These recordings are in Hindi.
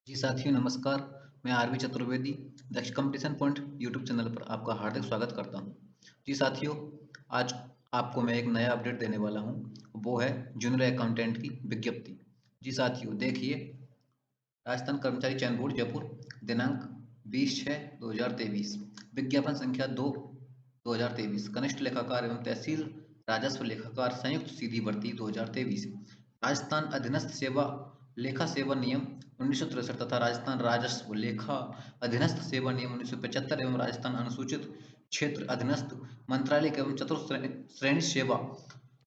जी साथियों नमस्कार। मैं आरवी चतुर्वेदी दक्ष कंपटीशन पॉइंट यूट्यूब चैनल पर आपका हार्दिक स्वागत करता हूं। जी साथियों, आज आपको मैं एक नया अपडेट देने वाला हूं। वो है जूनियर अकाउंटेंट की विज्ञप्ति। जी साथियों देखिए, राजस्थान कर्मचारी चयन बोर्ड जयपुर, दिनांक 20/6/2023, विज्ञापन संख्या 2/2023, कनिष्ठ लेखाकार एवं तहसील राजस्व लेखाकार संयुक्त सीधी भर्ती 2023, राजस्थान अधीनस्थ सेवा लेखा सेवा नियम 1963 तथा राजस्थान राजस्व लेखा अधीनस्थ सेवा नियम 1975 एवं राजस्थान अनुसूचित क्षेत्र अधीनस्थ मंत्रालय एवं चतुर्थ श्रेणी सेवा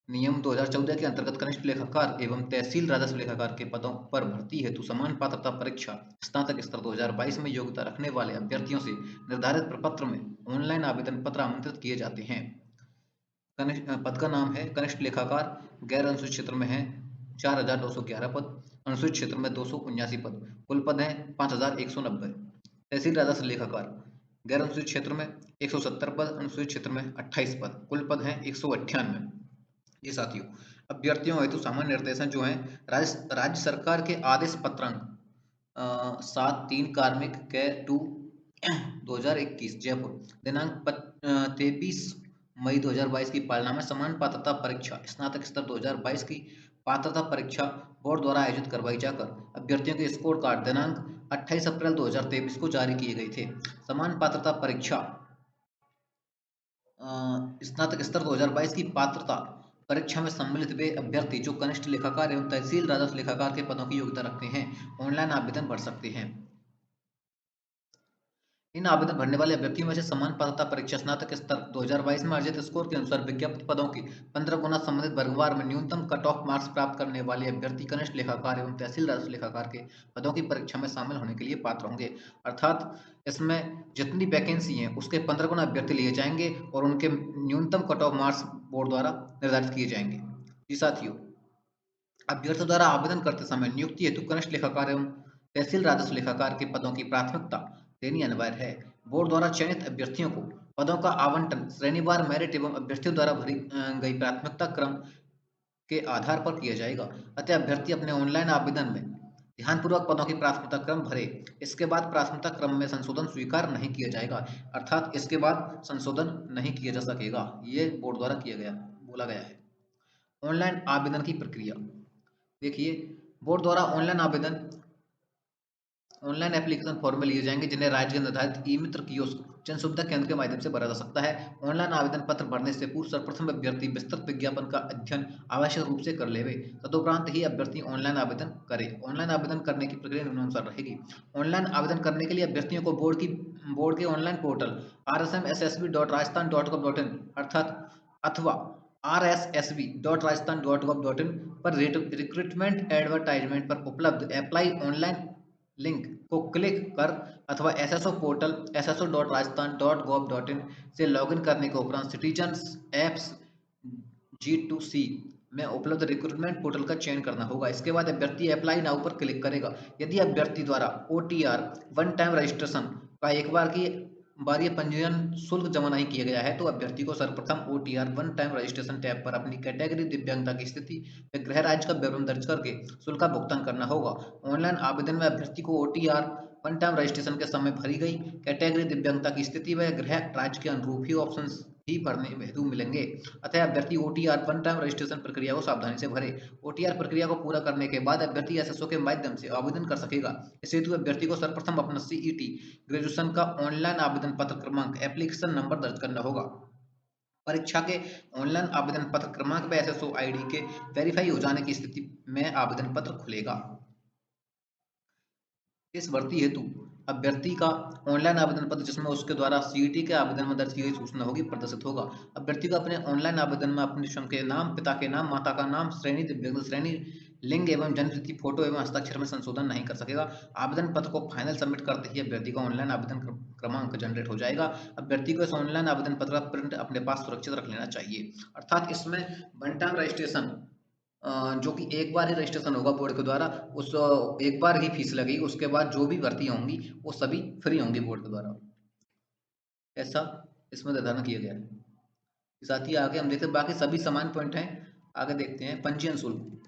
नियम 2014 के अंतर्गत कनिष्ठ लेखाकार एवं तहसील राजस्व लेखाकार के पदों पर भर्ती हेतु समान पात्रता परीक्षा स्नातक स्तर 2022 में योग्यता रखने वाले अभ्यर्थियों से निर्धारित प्रपत्र में ऑनलाइन आवेदन पत्र आमंत्रित किए जाते हैं। पद का नाम है कनिष्ठ लेखाकार। गैर अनुसूचित क्षेत्र में है 4211 पद, अनुसूचित क्षेत्र में 279 पद, कुल पद हैं 5190। तहसील राजस्व लेखाकार गैर अनुसूचित क्षेत्र में 170 पद, अनुसूचित क्षेत्र में 28 पद, कुल पद हैं 198। ये साथियों, अभ्यर्थियों हेतु सामान्य निर्देशन जो है राज्य सरकार के आदेश पत्रांक 7/3 कार्मिक कै टू 2021 जयपुर, दिनांक 23 मई 2022 की पालना में समान पात्रता परीक्षा स्नातक स्तर 2022 की पात्रता परीक्षा बोर्ड द्वारा आयोजित करवाई जाकर अभ्यर्थियों के स्कोर कार्ड दिनांक 28 अप्रैल 2023 को जारी किए गए थे। समान पात्रता परीक्षा स्नातक स्तर 2022 की पात्रता परीक्षा में सम्मिलित वे अभ्यर्थी जो कनिष्ठ लेखाकार एवं तहसील राजस्व लेखाकार के पदों की योग्यता रखते हैं ऑनलाइन आवेदन भर सकते हैं। इन आवेदन भरने वाले अभ्यर्थियों में से समान पात्रता परीक्षा स्नातक स्तर 2022 में अर्जित स्कोर के अनुसार विज्ञप्त पदों की 15 गुना संबंधित वर्गवार में न्यूनतम कट ऑफ मार्क्स प्राप्त करने वाले अभ्यर्थी कनिष्ठ लेखाकार एवं तहसील राजस्व लेखाकार के पदों की परीक्षा में शामिल होने के लिए पात्र होंगे। अर्थात इसमें जितनी वैकेंसी है उसके 15 गुना अभ्यर्थी लिए जाएंगे और उनके न्यूनतम कट ऑफ मार्क्स बोर्ड द्वारा निर्धारित किए जाएंगे। जी साथियों, अभ्यर्थियों द्वारा आवेदन करते समय नियुक्ति हेतु कनिष्ठ लेखाकार एवं तहसील राजस्व लेखाकार के पदों की प्राथमिकता देनी अनिवार्य है। बोर्ड द्वारा चयनित अभ्यर्थियों को पदों का आवंटन श्रेणीवार मेरिट एवं अभ्यर्थियों द्वारा भरी गई प्राथमिकता क्रम के आधार पर किया जाएगा। अतः अभ्यर्थी अपने ऑनलाइन आवेदन में ध्यानपूर्वक पदों की प्राथमिकता क्रम भरे। इसके बाद प्राथमिकता क्रम में संशोधन स्वीकार नहीं किया जाएगा, अर्थात इसके बाद संशोधन नहीं किया जा सकेगा। ये बोर्ड द्वारा बोला गया है। ऑनलाइन आवेदन की प्रक्रिया देखिए, बोर्ड द्वारा ऑनलाइन एप्लीकेशन फॉर्म में लिए जाएंगे जिन्हें राज्य के निर्धारित ई मित्र कियोस्क जन सुविधा केंद्र के माध्यम से भरा जा सकता है। ऑनलाइन आवेदन पत्र भरने से पूर्व सर्वप्रथम अभ्यर्थी विस्तृत विज्ञापन का अध्ययन आवश्यक रूप से कर लेवे, तदुपरांत ही अभ्यर्थी ऑनलाइन आवेदन करे। ऑनलाइन आवेदन करने की प्रक्रिया निम्नानुसार रहेगी। ऑनलाइन आवेदन करने के लिए अभ्यर्थियों को बोर्ड के ऑनलाइन पोर्टल rsmssb.rajasthan.gov.in अर्थात अथवा rssb.rajasthan.gov.in पर रिक्रूटमेंट एडवर्टाइजमेंट पर उपलब्ध अप्लाई ऑनलाइन लिंक को क्लिक कर अथवा एसएसओ पोर्टल sso.rajasthan.gov.in से लॉगिन करने के उपरांत सिटीजन्स एप्स G2C में उपलब्ध रिक्रूटमेंट पोर्टल का चयन करना होगा। इसके बाद अभ्यर्थी अप्लाई नाउ पर क्लिक करेगा। यदि अभ्यर्थी द्वारा OTR वन टाइम रजिस्ट्रेशन का एक बार की बार ये पंजीयन शुल्क जमा नहीं किया गया है तो अभ्यर्थी को सर्वप्रथम OTR one time registration tab पर अपनी कैटेगरी दिव्यांगता की स्थिति व गृह राज्य का विवरण दर्ज करके शुल्क का भुगतान करना होगा। ऑनलाइन आवेदन में अभ्यर्थी को OTR वन टाइम रजिस्ट्रेशन के समय भरी गई कैटेगरी दिव्यांगता की स्थिति व गृह राज्य के अनुरूप ही ऑप्शन ही भरने हेतु मिलेंगे। अतः अभ्यर्थी OTR वन टाइम रजिस्ट्रेशन प्रक्रिया को सावधानी से भरे। OTR प्रक्रिया को पूरा करने के बाद अभ्यर्थी एसएसओ के माध्यम से आवेदन कर सकेगा। इस हेतु अभ्यर्थी को सर्वप्रथम अपना CET ग्रेजुएशन का ऑनलाइन आवेदन पत्र क्रमांक एप्लीकेशन नंबर दर्ज करना होगा। परीक्षा के ऑनलाइन आवेदन पत्र क्रमांक व SSO ID के वेरीफाई हो जाने की स्थिति में आवेदन पत्र खुलेगा। इस भर्ती हेतु अभ्यर्थी का ऑनलाइन आवेदन पत्र जिसमें उसके द्वारा CET के आवेदन में दर्ज की गई सूचना होगी प्रदर्शित होगा। अभ्यर्थी को अपने ऑनलाइन आवेदन में अपने स्वयं के नाम, पिता के नाम, माता का नाम, श्रेणी, दिव्यांग श्रेणी, लिंग एवं जन्म तिथि, फोटो एवं हस्ताक्षर में संशोधन नहीं कर सकेगा। आवेदन पत्र को फाइनल सबमिट करते ही अभ्यर्थी का ऑनलाइन आवेदन क्रमांक जनरेट हो जाएगा। अभ्यर्थी को इस ऑनलाइन आवेदन पत्र का प्रिंट अपने पास सुरक्षित रख लेना चाहिए। अर्थात इसमें वन टाइम रजिस्ट्रेशन जो कि एक बार ही रजिस्ट्रेशन होगा बोर्ड के द्वारा, उस एक बार ही फीस लगेगी, उसके बाद जो भी भर्तियां होंगी वो सभी फ्री होंगी बोर्ड के द्वारा। ऐसा इसमें निर्धारण किया गया है। साथ ही आगे हम देखते हैं बाकी सभी समान पॉइंट हैं। आगे देखते हैं पंजीयन शुल्क।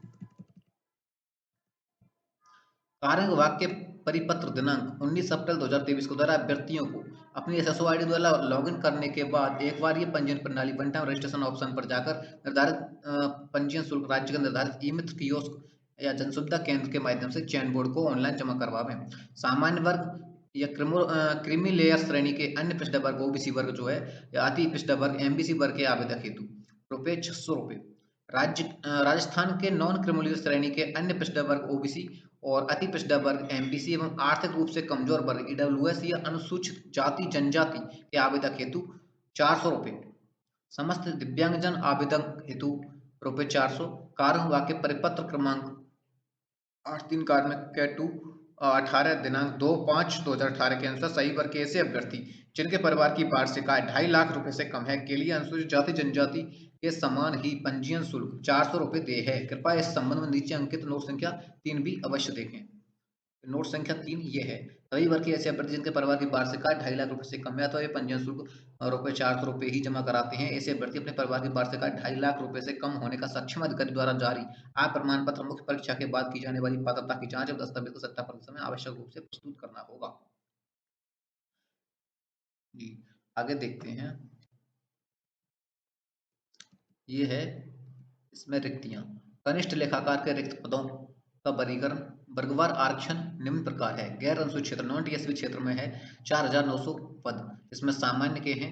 कार्य विभाग के परिपत्र दिनांक 19 अप्रैल 2023 को द्वारा अभ्यर्थियों को अपनी एसएसओ आईडी द्वारा लॉगिन करने के बाद एक बार ये पंजीयन प्रणाली वन टाइम रजिस्ट्रेशन ऑप्शन पर जाकर निर्धारित पंजीयन शुल्क राज्य का निर्धारित ई मित्र कियोस्क या जन सुविधा केंद्र के माध्यम से चयन बोर्ड को ऑनलाइन जमा करवावें। सामान्य वर्ग या क्रीमी लेयर श्रेणी के अन्य पिछड़ा वर्ग ओबीसी वर्ग जो है या अति पिछड़ा वर्ग एमबीसी वर्ग के आवेदक हेतु ₹600। राजस्थान के नॉन क्रीमी श्रेणी के अन्य पिछड़ा वर्ग ओबीसी और अति पिछड़ा वर्ग एमबीसी एवं आर्थिक रूप से कमजोर वर्ग ईडब्ल्यूएस या अनुसूचित जाति जनजाति के आवेदक हेतु ₹400। समस्त दिव्यांगजन आवेदक हेतु ₹400। कारण वाक्य परिपत्र क्रमांक 8-3 कार्मिक कैटू 18 दिनांक 2/5/2018 के अनुसार सही वर्ग के ऐसे अभ्यर्थी जिनके परिवार की वार्षिक आय 2.5 लाख रुपए से कम है के लिए अनुसूचित जाति जनजाति के समान ही पंजीयन शुल्क ₹400 देय है। कृपया इस संबंध में नीचे अंकित नोट संख्या 3 भी अवश्य देखें। नोट संख्या 3 ये है, सभी वर्ग के ऐसे अभ्यर्थी जिनके परिवार की वार्षिक आय 2.5 लाख रुपए से कम है तो ये पंजीयन शुल्क ₹400 ही जमा कराते हैं। ऐसे अभ्यर्थी अपने परिवार की वार्षिक आय 2.5 लाख रुपए से कम होने का सक्षम अधिकारी द्वारा जारी आय प्रमाण पत्र मुख्य परीक्षा के बाद की जाने वाली पात्रता की जांच और दस्तावेज को सत्यापन के समय आवश्यक रूप से प्रस्तुत करना होगा। जी, आगे देखते हैं। ये है इसमें रिक्तियां। कनिष्ठ लेखाकार के रिक्त पदों का वर्गीकरण वर्गवार आरक्षण निम्न प्रकार है। गैर अनुसूचित क्षेत्र नॉन टीएसपी क्षेत्र में है 4,900 पद। इसमें सामान्य के हैं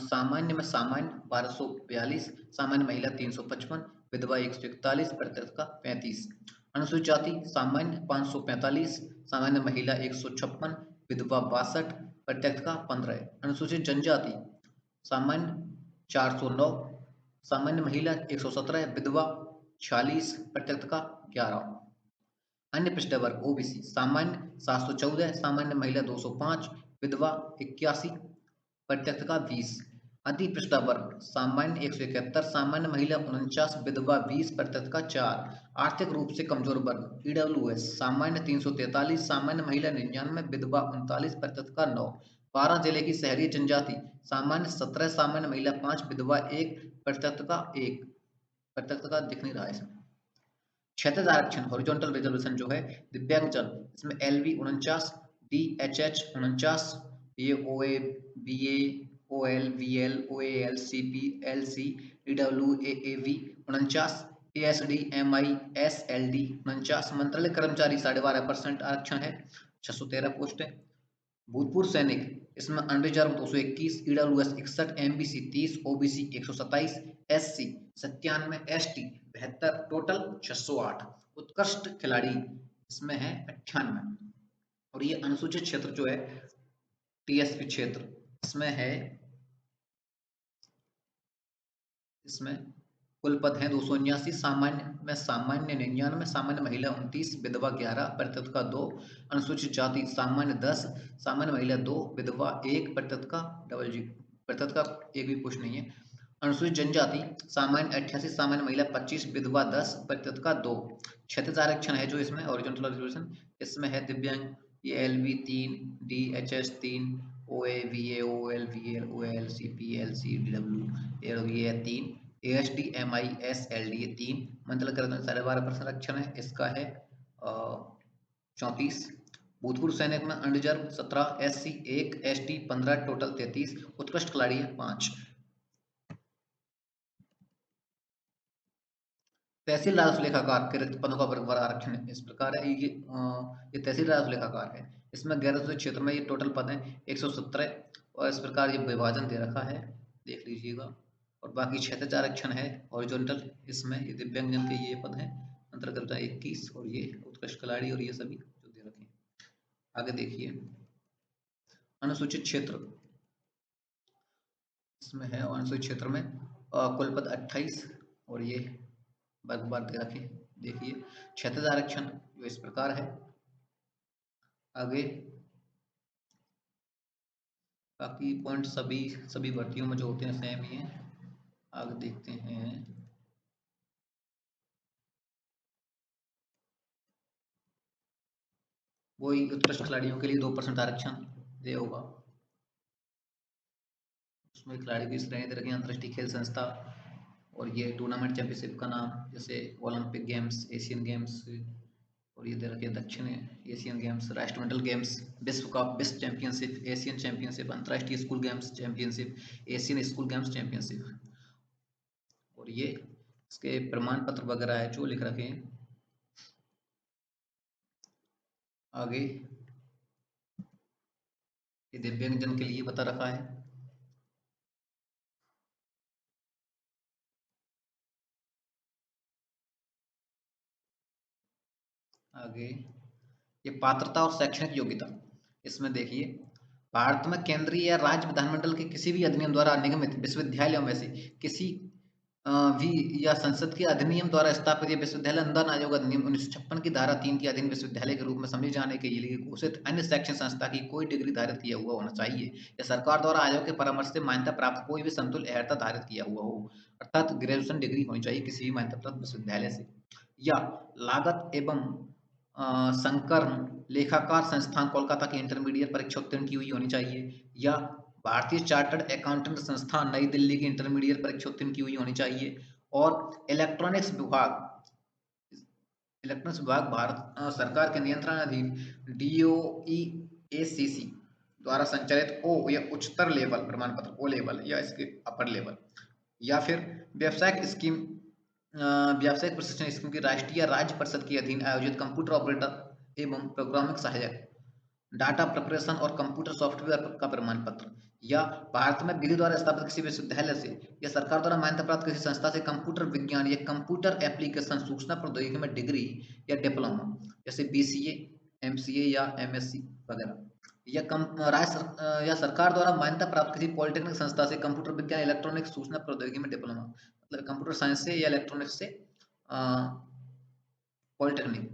सामान्य में सामान्य 1242, सामान्य महिला 355, विधवा 141, प्रत्यक्ष का 35। अनुसूचित जाति सामान्य 545, सामान्य महिला 156, विधवा 62, प्रत्यक्ष का 15। अनुसूचित जनजाति सामान्य 409, सामान्य महिला 117, विधवा 46, प्रत्यक्ष का 11। अन्य पिछड़ा वर्ग ओबीसी सामान्य 714, सामान्य महिला 205, विधवा 81, प्रत्यक्ष का 20। अति पिछड़ा वर्ग सामान्य 171, सामान्य महिला 49, विधवा 20, प्रत्यक्ष का 4। आर्थिक रूप से कमजोर वर्ग ईडब्ल्यूएस सामान्य 343, सामान्य महिला 99, विधवा 39, प्रत्यक्ष का 9। 12 जिले की शहरी जनजाति सामान्य 17, सामान्य महिला 5, विधवा 1, प्रत्यक्ष का 1। प्रत्यक्ष का दिख नहीं रहा है इसमें। क्षैतिज आरक्षण हॉरिजॉन्टल रिजर्वेशन जो है दिव्यांगजन इसमें एलवी 49, डीएचएच 49, ये OA BA OL VL OL CP LC EW AAV 49, ASD MI SLD 49। मंत्रालय कर्मचारी 12.5% आरक्षण है 613 पोस्ट है। भूतपूर्व सैनिक इसमें unreserved 221, EWS 61, MBC 30, OBC 127, SC 97, ST 72, total 608। उत्कृष्ट खिलाड़ी इसमें है 98। और ये अनुसूचित क्षेत्र जो है टीएसपी क्षेत्र इसमें है, इसमें कुल पद हैं 279, सामान्य 99, सामान्य महिला 29, विधवा 11, प्रत्यक्ष का 2। अनुसूचित जाति सामान्य 10, सामान्य महिला 2, विधवा 1, प्रत्यक्ष का प्रत्यक्ष का एक भी पोस्ट नहीं है। अनुसूचित जनजाति सामान्य 88, सामान्य महिला 25, विधवा 10, प्रत्यक्ष का 2। क्षैतिज आरक्षण है जो इसमें हॉरिजॉन्टल रिजर्वेशन इसमें है दिव्यांग ये LV 3, DHS 3, OA VA OL VL OL CP LC W ये 3, एएसडी एमआई एसएलडी ये 3। मंत्रालय कर्मचारी 12.5% आरक्षण है इसका है 34। भूतपूर्व सैनिक में अनरिजर्व 17, एससी 1, एसटी 15, टोटल 33। उत्कृष्ट खिलाड़ी है 5। तहसील राजस्व लेखाकार के रिक्त पदों का वर्गवार आरक्षण इस प्रकार है। ये तहसील राजस्व लेखाकार है, इसमें गैर अनुसूचित क्षेत्र में ये टोटल पद हैं 117 और इस प्रकार ये विभाजन दे रखा है, देख लीजिएगा। और बाकी क्षैतिज आरक्षण है हॉरिजॉन्टल, इसमें ये दिव्यांगजन के ये पद हैं अंतर्गत 21 और ये उत्कृष्ट खिलाड़ी और ये सभी जो दे रखे हैं। आगे देखिए अनुसूचित क्षेत्र इसमें है, अनुसूचित क्षेत्र में कुल पद 28 और ये वर्गवार दे रखे। देखिए क्षैतिज आरक्षण जो इस प्रकार है। आगे बाकी पॉइंट सभी भर्तियों में जो होते हैं सेम ही है। आगे देखते हैं वही उत्कृष्ट खिलाड़ियों के लिए 2% आरक्षण दे होगा। उसमें खिलाड़ी की श्रेणी दे रखी अंतर्राष्ट्रीय खेल संस्था और ये टूर्नामेंट चैंपियनशिप का नाम जैसे ओलंपिक गेम्स, एशियन गेम्स और ये दे रखी है दक्षिण एशियन गेम्स, राष्ट्रमंडल गेम्स, विश्व कप, विश्व चैंपियनशिप, एशियन चैंपियनशिप, अंतर्राष्ट्रीय school games championship, Asian school games championship. और ये इसके प्रमाण पत्र वगैरह है जो लिख रखे हैं। आगे ये दिव्यांगजन के लिए बता रखा है। आगे ये पात्रता और शैक्षणिक योग्यता, इसमें देखिए भारत में केंद्रीय या राज्य विधानमंडल के किसी भी अधिनियम द्वारा निगमित विश्वविद्यालयों में से किसी भी या संसद के अधिनियम द्वारा स्थापित या विश्वविद्यालय अनुदान आयोग अधिनियम 1956 की धारा 3 के अधीन विश्वविद्यालय के रूप में समझे जाने के लिए घोषित अन्य शैक्षणिक संस्था की कोई डिग्री धारित किया हुआ होना चाहिए, या सरकार द्वारा आयोग के परामर्श से मान्यता प्राप्त कोई भी समतुल्य अर्हता धारित किया हुआ हो, अर्थात ग्रेजुएशन डिग्री होनी चाहिए किसी भी मान्यता प्राप्त विश्वविद्यालय से, या लागत एवं संकर्ण लेखाकार संस्थान कोलकाता की इंटरमीडिएट परीक्षा उत्तीर्ण की हुई होनी चाहिए, या भारतीय चार्टर्ड अकाउंटेंट संस्थान नई दिल्ली की इंटरमीडिएट परीक्षा उत्तीर्ण की हुई होनी चाहिए, और इलेक्ट्रॉनिक्स विभाग भारत सरकार के नियंत्रणाधीन DOE-ACC द्वारा संचालित ओ या उच्चतर लेवल प्रमाण पत्र, ओ लेवल या इसके अपर लेवल, या फिर व्यावसायिक स्कीम व्यावसायिक प्रशिक्षण स्कीम की राष्ट्रीय या राज्य परिषद के अधीन आयोजित कंप्यूटर ऑपरेटर एवं प्रोग्रामिंग सहायक, डाटा प्रिपरेशन और कंप्यूटर सॉफ्टवेयर का प्रमाण पत्र, या भारत में विधि द्वारा स्थापित किसी विश्वविद्यालय से या सरकार द्वारा मान्यता प्राप्त किसी संस्था से कंप्यूटर विज्ञान या कंप्यूटर एप्लीकेशन सूचना प्रौद्योगिकी में डिग्री या डिप्लोमा, जैसे BCA, MCA या MSc वगैरह, या या सरकार द्वारा मान्यता प्राप्त किसी पॉलिटेक्निक संस्था से कंप्यूटर विज्ञान इलेक्ट्रॉनिक्स सूचना प्रौद्योगिकी में डिप्लोमा, मतलब कंप्यूटर साइंस से या इलेक्ट्रॉनिक्स से पॉलिटेक्निक,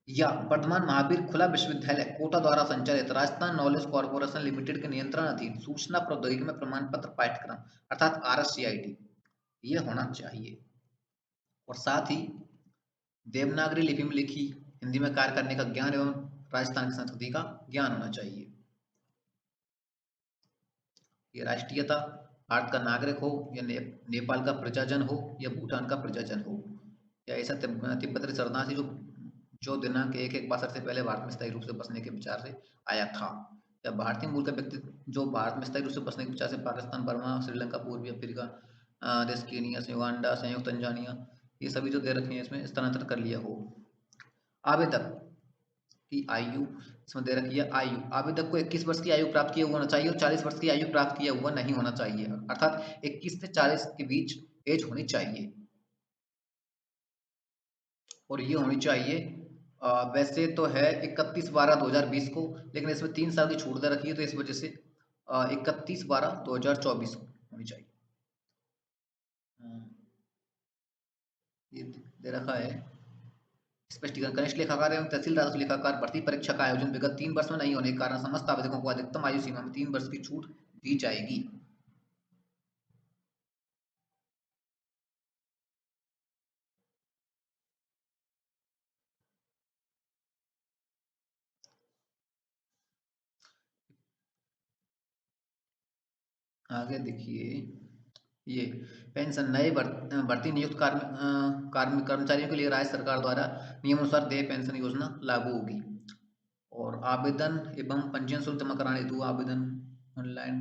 या वर्धमान महावीर खुला विश्वविद्यालय कोटा द्वारा संचालित राजस्थान नॉलेज कॉर्पोरेशन लिमिटेड के नियंत्रणाधीन सूचना प्रौद्योगिकी में प्रमाण पत्र पाठ्यक्रम, अर्थात RSCIT ये होना चाहिए। और साथ ही देवनागरी लिपि में लिखी हिंदी में कार्य करने का ज्ञान एवं राजस्थान की संस्कृति का ज्ञान होना चाहिए। ये राष्ट्रीयता भारत का नागरिक हो या नेपाल का प्रजाजन हो या भूटान का प्रजाजन हो, या ऐसा तिब्बती शरणार्थी जो दिनांक 1/1/62 से पहले भारत में स्थायी रूप से बसने के विचार से आया था, या भारतीय मूल का व्यक्ति जो भारत में स्थायी रूप से बसने के विचार से पाकिस्तान, बर्मा, श्रीलंका, पूर्वी अफ्रीका देश, केनिया, युगांडा, संयुक्त तंजानिया, ये सभी जो दे रखे हैं इसमें स्थानांतरित कर लिया हो। आवेदक की आयु इसमें दे रखी है, आयु आवेदक को 21 वर्ष की आयु प्राप्त किया हुआ होना चाहिए और 40 वर्ष की आयु प्राप्त किया हुआ नहीं होना चाहिए, अर्थात 21 से 40 के बीच एज होनी चाहिए। और ये होनी चाहिए वैसे तो है 31/12/2020 को, लेकिन इसमें 3 साल की छूट दे रखी है तो इस वजह से 31/12/2024 को होनी चाहिए। ये दे रखा है स्पष्टीकरण, कनिष्ठ लेखाकार एवं तहसील राजस्व लेखाकार भर्ती परीक्षा का आयोजन विगत 3 वर्ष में नहीं होने के कारण समस्त आवेदकों को अधिकतम आयु सीमा में 3 वर्ष की छूट दी जाएगी। आगे देखिए ये पेंशन नए भर्ती नियुक्त कार्मिक कर्मचारियों के लिए राज्य सरकार द्वारा नियमानुसार देय पेंशन योजना लागू होगी। और आवेदन एवं पंजीयन शुल्क जमा कराने हेतु आवेदन ऑनलाइन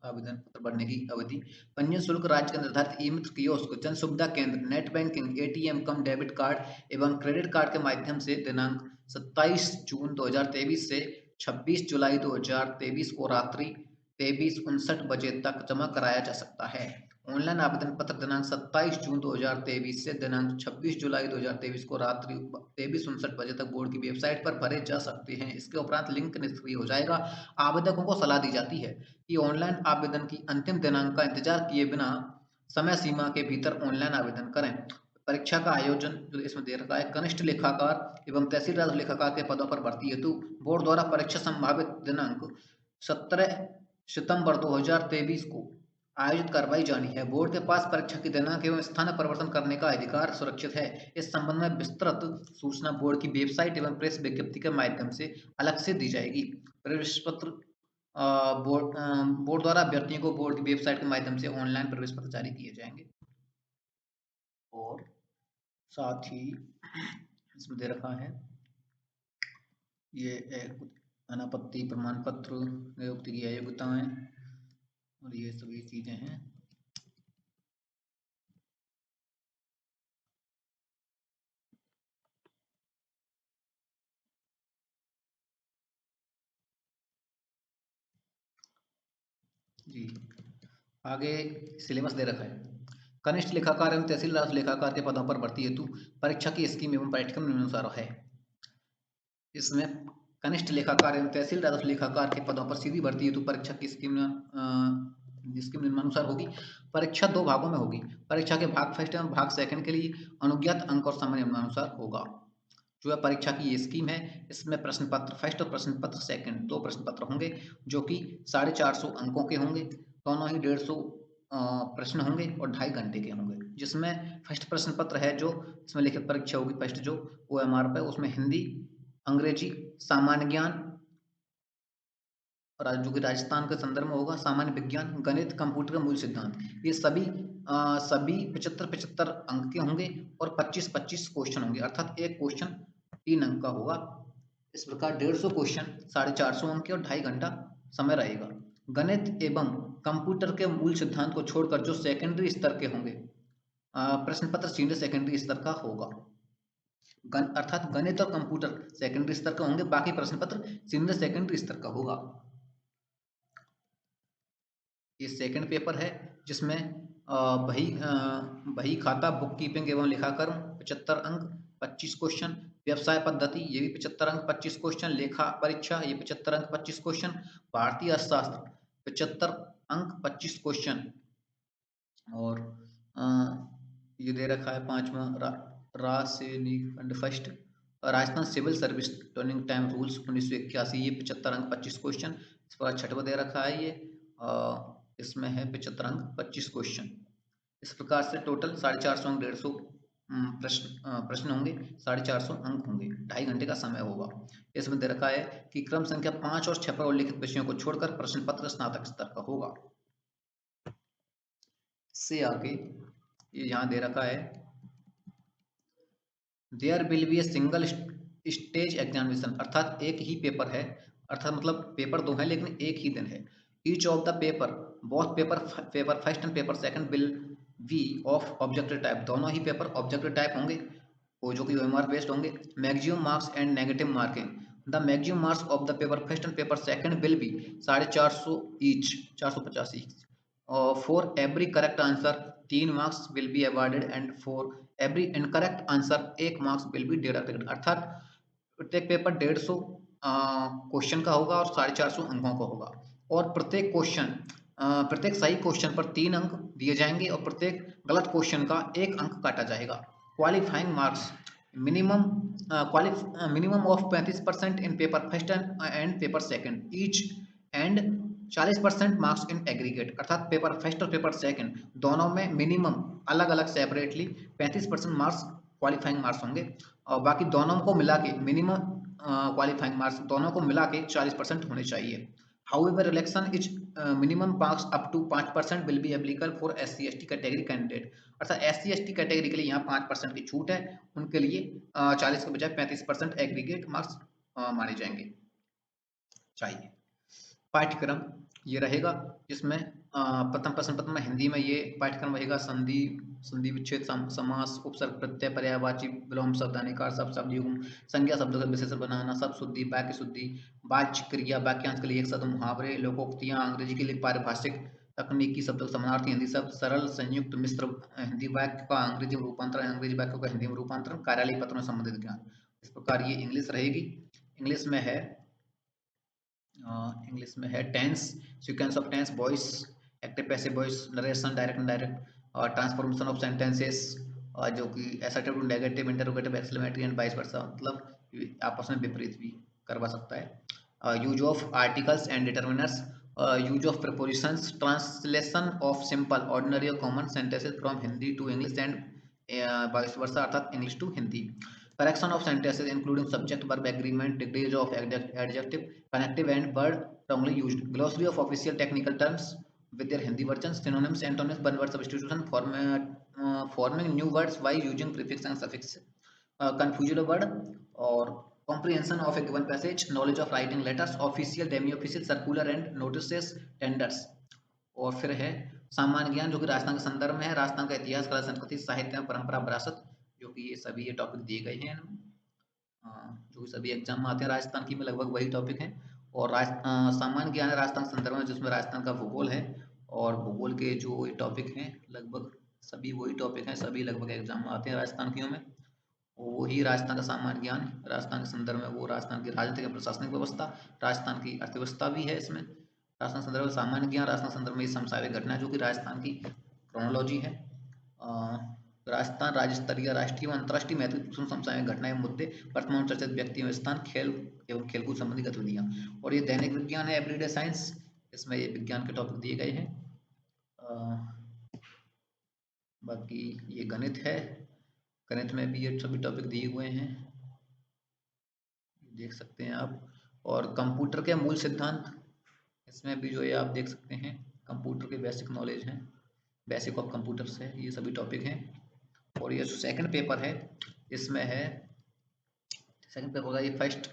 आवेदन पत्र भरने की अवधि, पंजीयन शुल्क राज्य के निर्धारित ई मित्र कियोस्क, जन सुविधा केंद्र, नेट बैंकिंग, ATM कम डेबिट कार्ड एवं क्रेडिट कार्ड के माध्यम से दिनांक 27 जून 2023 से 26 जुलाई 2023 को रात्रि 23:59 बजे तक जमा कराया जा सकता है। ऑनलाइन आवेदन पत्र दिनांक 27 जून 2023 से दिनांक 26 जुलाई 2023 को रात्रि 23:59 बजे तक बोर्ड की वेबसाइट पर भरे जा सकते हैं। इसके उपरांत लिंक निष्क्रिय हो जाएगा। आवेदकों को सलाह दी जाती है कि ऑनलाइन आवेदन की अंतिम दिनांक का इंतजार किए बिना समय सीमा के भीतर ऑनलाइन आवेदन करें। परीक्षा का आयोजन जो इसमें दे रखा है, कनिष्ठ लेखाकार एवं तहसील राजस्व लेखाकार के पदों पर भर्ती हेतु बोर्ड द्वारा परीक्षा संभावित दिनांक 17 सितंबर 2023 को आयोजित करवाई जानी है। बोर्ड के पास परीक्षा की दिनांक एवं स्थान परिवर्तन करने का अधिकार सुरक्षित है। इस संबंध में विस्तृत सूचना बोर्ड की वेबसाइट एवं प्रेस विज्ञप्ति के माध्यम से अलग से दी जाएगी। प्रवेश पत्र बोर्ड द्वारा अभ्यर्थियों को बोर्ड की वेबसाइट के माध्यम से ऑनलाइन प्रवेश पत्र जारी किए जाएंगे। और साथ ही इसमें दे रखा है ये एक अनापत्ति प्रमाण पत्र, नियुक्ति की अयोग्यताएं और ये सभी चीजें हैं। जी, आगे सिलेबस दे रखा है। कनिष्ठ लेखाकार एवं तहसीलदार लेखाकार के पदों पर भर्ती हेतु परीक्षा की स्कीम एवं पाठ्यक्रम निम्नानुसार है। इसमें कनिष्ठ लेखाकार एवं तहसीलदार लेखाकार के पदों पर सीधी भर्ती हेतु परीक्षा की स्कीम निम्नानुसार होगी। परीक्षा 2 भागों में होगी। परीक्षा के भाग फर्स्ट एवं भाग सेकंड के लिए अनुज्ञात अंक और समय निम्नानुसार होगा। जो है परीक्षा की ये स्कीम है, इसमें प्रश्न पत्र फर्स्ट और प्रश्न पत्र सेकंड 2 प्रश्न पत्र होंगे, जो कि 450 अंकों के होंगे। दोनों ही 150 प्रश्न होंगे और 2.5 घंटे के होंगे। जिसमें फर्स्ट प्रश्न पत्र है, जो इसमें लिखित परीक्षा होगी फर्स्ट जो OMR पे, उसमें हिंदी, अंग्रेजी, सामान्य ज्ञान और जो कि राजस्थान के संदर्भ में होगा, सामान्य विज्ञान, गणित, कंप्यूटर का मूल सिद्धांत। ये सभी 75-75 अंक के होंगे और 25-25 क्वेश्चन होंगे, अर्थात एक क्वेश्चन 3 अंक का होगा। इस प्रकार 150 क्वेश्चन, 450 अंक के और 2.5 घंटा समय रहेगा। गणित एवं कंप्यूटर के मूल सिद्धांत को छोड़कर जो सेकेंडरी स्तर के होंगे, प्रश्न पत्र सीनियर सेकेंडरी स्तर का होगा। अर्थात गणित और कंप्यूटर सेकेंडरी स्तर का होंगे, बाकी प्रश्न पत्र सीनियर सेकेंडरी स्तर का होगा। ये सेकंड पेपर है, जिसमें बही खाता, बुक कीपिंग एवं लेखाकरण 75 अंक 25 क्वेश्चन, व्यवसाय पद्धति ये भी 75 अंक 25 क्वेश्चन, लेखा परीक्षा ये 75 अंक 25 क्वेश्चन, भारतीय अर्थशास्त्र 75 अंक 25 क्वेश्चन। और अ, ये दे रखा है पांचवा रासैनिक खंड first, Rajasthan civil service turning time rules 1981 ये 75 अंक 25 क्वेश्चन। इस पर छठवा दे रखा है ये, इसमें है 75 अंक 25 क्वेश्चन। इस प्रकार से टोटल 450 अंक 150 प्रश्न होंगे, 450 अंक होंगे, 2.5 घंटे का समय होगा। इसमें दे रखा है कि क्रम संख्या 5 और 6 पर उल्लिखित विषयों को छोड़कर प्रश्न पत्र स्नातक स्तर का होगा। से आगे ये यहाँ दे रखा है, there will be a single stage examination, अर्थात एक ही पेपर है, अर्थात मतलब पेपर 2 है लेकिन एक ही दिन है। Each of the paper, both paper first and paper second will be of objective type, दोनों ही पेपर ऑब्जेक्टिव टाइप होंगे, वो जो कि OMR बेस्ड होंगे। Maximum marks and negative marking, the maximum marks of the paper first and paper second will be 450 each, 450 each. For every correct answer 3 marks will be awarded and for every incorrect answer 1 marks will be deducted, अर्थात प्रत्येक पेपर 150 क्वेश्चन का होगा और 450 अंकों का होगा। और प्रत्येक सही क्वेश्चन पर 3 अंक दिए जाएंगे और प्रत्येक गलत क्वेश्चन का 1 अंक काटा जाएगा। Qualifying marks minimum minimum of 35% in paper first and paper second each and 40% marks in aggregate, अर्थात पेपर फर्स्ट और पेपर सेकंड दोनों में मिनिमम अलग अलग सेपरेटली 35% मार्क्स क्वालिफाइंग मार्क्स होंगे, और बाकी दोनों को मिला के मिनिमम क्वालिफाइंग मार्क्स दोनों को मिला के 40% होने चाहिए। However election is minimum marks up to 5% will be applicable for SC/ST category candidate, अर्थात SC/ST कैटेगरी के लिए यहाँ 5% की छूट है, उनके लिए 40 के बजाय 35% एग्रीगेट मार्क्स माने जाएंगे चाहिए। पाठ्यक्रम ये रहेगा, जिसमें प्रथम प्रश्न पत्र में हिंदी में ये पाठ्यक्रम रहेगा, संधि संधि विच्छेद समास उपसर्ग प्रत्यय पर्यायवाची विलोम शब्द अनिकार शब्द युग्म संज्ञा शब्दों का विशेषण बनाना शब्द शुद्धि वाक्य शुद्धि वाच्य क्रिया वाक्यांश के लिए एक शब्द मुहावरे लोकोक्तियां अंग्रेजी के लिए पारिभाषिक तकनीकी शब्दों समानार्थी हिंदी शब्द सरल संयुक्त मिश्र हिंदी वाक्य का अंग्रेजी में रूपांतरण अंग्रेजी वाक्यों का हिंदी में रूपांतरण कार्यालय पत्रों से संबंधित ज्ञान। इस प्रकार ये इंग्लिश रहेगी। इंग्लिश में है tense, sequence of tense, voice, active passive voice, narration, direct indirect, और ट्रांसफॉर्मेशन ऑफ सेंटेंसेस, जो कि assertive to negative, interrogative, exclamatory and vice versa, मतलब आपस में विपरीत भी करवा सकता है। Use of articles and determiners, use of prepositions, translation of simple ordinary और common sentences from Hindi to English and vice versa, अर्थात English to Hindi. Correction of sentences including subject verb agreement, degrees of adjective, connective and word wrongly used. Glossary of official technical terms with their Hindi versions, synonyms, antonyms, one word substitution, forming new words by using prefix and suffix, confusion of word, और comprehension of a given passage, knowledge of writing letters, official, demi-official, circular and notices, tenders. और फिर है सामान्य ज्ञान जो कि राजस्थान के संदर्भ में है, राजस्थान का इतिहास, कला, संस्कृति, साहित्य, परंपरा, विरासत, जो कि ये सभी ये टॉपिक दिए गए हैं इनमें। जो कि सभी एग्जाम में आते हैं राजस्थान की में लगभग वही टॉपिक है। और सामान्य ज्ञान है राजस्थान के संदर्भ में जिसमें राजस्थान का भूगोल है, और भूगोल के जो टॉपिक हैं लगभग सभी वही टॉपिक हैं, सभी लगभग एग्जाम में आते हैं राजस्थान की में। वही राजस्थान का सामान्य ज्ञान राजस्थान के संदर्भ में वो राजस्थान की राजनीतिक प्रशासनिक व्यवस्था, राजस्थान की अर्थव्यवस्था भी है इसमें। राजस्थान संदर्भ में सामान्य ज्ञान, राजस्थान संदर्भ में समसामयिक घटना जो कि राजस्थान की क्रोनोलॉजी है। राजस्थान राज्य स्तरीय, राष्ट्रीय व अंतर्राष्ट्रीय महत्वपूर्ण समसामयिक घटनाएं, मुद्दे, वर्तमान चर्चित व्यक्ति एवं स्थान, खेल एवं खेलकूद संबंधी गतिविधियां। और ये दैनिक विज्ञान है, एवरीडे साइंस, इसमें ये विज्ञान के टॉपिक दिए गए हैं। बाकी ये गणित है, गणित में भी ये सभी टॉपिक दिए हुए हैं, देख सकते हैं आप। और कंप्यूटर के मूल सिद्धांत, इसमें भी जो है आप देख सकते हैं, कंप्यूटर के बेसिक नॉलेज हैं, बेसिक ऑफ कंप्यूटर्स है, ये सभी टॉपिक हैं। और ये जो सेकंड पेपर है इसमें है, सेकंड पेपर होगा ये फर्स्ट,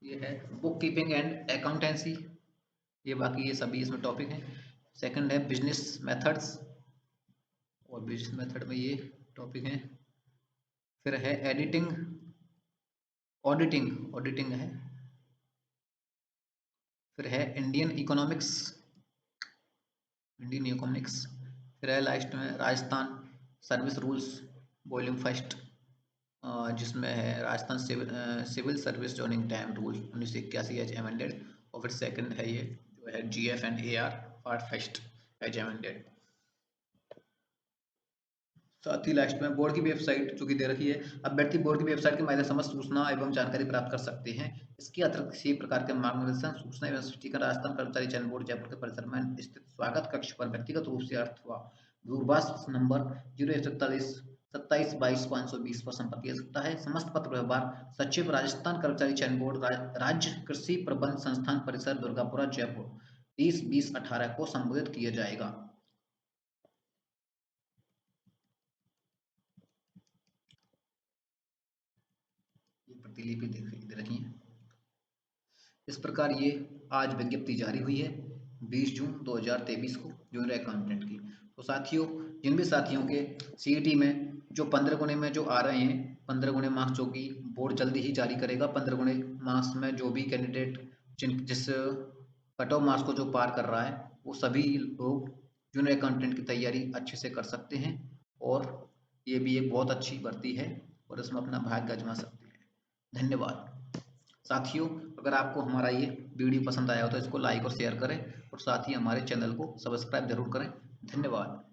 ये है बुक कीपिंग एंड अकाउंटेंसी, ये बाकी ये सभी इसमें टॉपिक हैं। सेकंड है बिजनेस मेथड्स, और बिजनेस मेथड में ये टॉपिक हैं। फिर है एडिटिंग, ऑडिटिंग, ऑडिटिंग है। फिर है इंडियन इकोनॉमिक्स, इंडियन इकोनॉमिक्स। फिर है लास्ट में Rajasthan service rules volume first, जिसमें है Rajasthan civil service joining time rule 1981 as amended. और फिर सेकंड है ये जो है GF and AR part first as amended. साथ ही लास्ट में बोर्ड की वेबसाइट जो कि दे रखी है, अभ्यर्थी बोर्ड की वेबसाइट के माध्यम से समस्त सूचना एवं जानकारी प्राप्त कर सकते हैं। इसके अतिरिक्त किसी प्रकार के मार्गदर्शन, सूचना एवं स्पष्टीकरण राजस्थान कर्मचारी चयन बोर्ड जयपुर के परिसर में स्थित स्वागत कक्ष पर व्यक्तिगत रूप से अथवा दूरभाष नंबर 0412722 पर संपर्क किया सकता है। समस्त पत्र व्यवहार सचिव राजस्थान कर्मचारी चयन बोर्ड, राज्य कृषि प्रबंध संस्थान परिसर, दुर्गापुरा, जयपुर 30/20/18 को संबोधित किया जाएगा। प्रतिलिपि दे रखी है। इस प्रकार ये आज विज्ञप्ति जारी हुई है 20 जून 2023 को जूनियर अकाउंटेंट की। तो साथियों, जिन भी साथियों के सीईटी में जो 15 गुणे में जो आ रहे हैं, 15 गुणे मार्क्स जो कि बोर्ड जल्दी ही जारी करेगा, 15 गुणे मार्क्स में जो भी कैंडिडेट जिस कट ऑफ मार्क्स को जो पार कर रहा है, वो सभी लोग जूनियर अकाउंटेंट की तैयारी अच्छे से कर सकते हैं। और ये भी एक बहुत अच्छी भर्ती है और इसमें अपना भाग्य आजमा सकते हैं। धन्यवाद साथियों। अगर आपको हमारा ये वीडियो पसंद आया हो तो इसको लाइक और शेयर करें, और साथ ही हमारे चैनल को सब्सक्राइब जरूर करें। धन्यवाद।